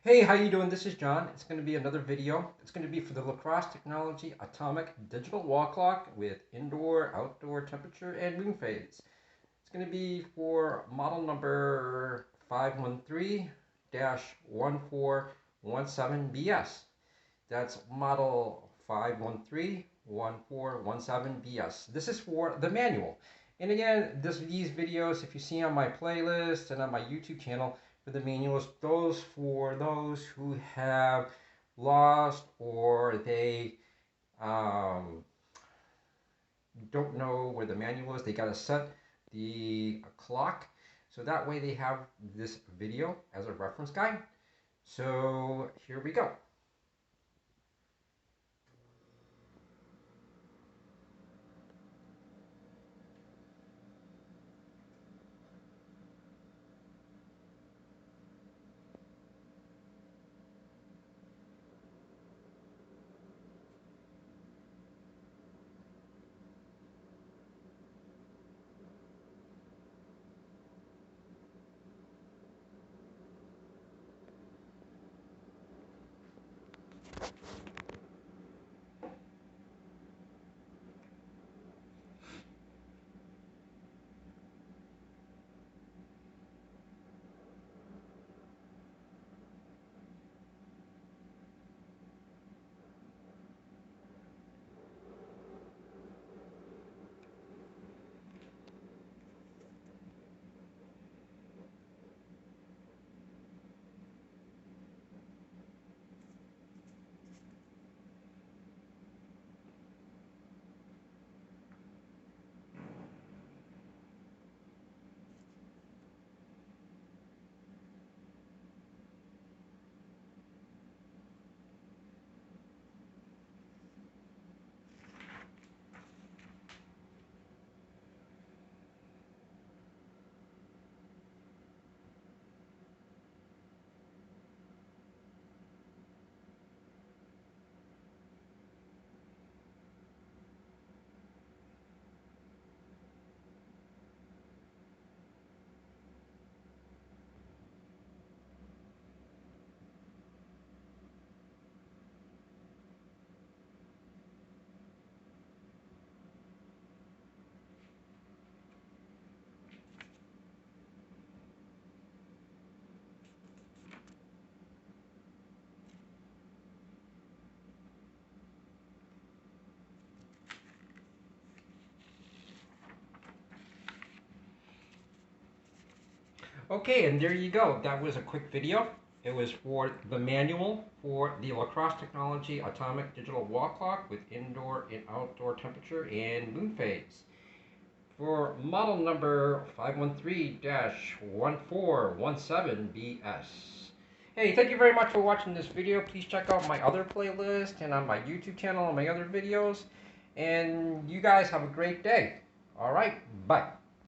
Hey, how you doing? This is John. It's going to be another video. It's going to be for the Crosse Technology Atomic Digital Wall Clock with indoor, outdoor temperature and moon phase. It's going to be for model number 513-1417BS. That's model 513-1417BS. This is for the manual. And again, these videos, if you see on my playlist and on my YouTube channel, for the manuals, those for those who have lost or they don't know where the manual is. They got to set the clock. So that way they have this video as a reference guide. So here we go. Okay, and there you go. That was a quick video. It was for the manual for the Crosse Technology Atomic Digital Wall Clock with indoor and outdoor temperature and moon phase. For model number 513-1417BS. Hey, thank you very much for watching this video. Please check out my other playlist and on my YouTube channel and my other videos. And you guys have a great day. All right, bye.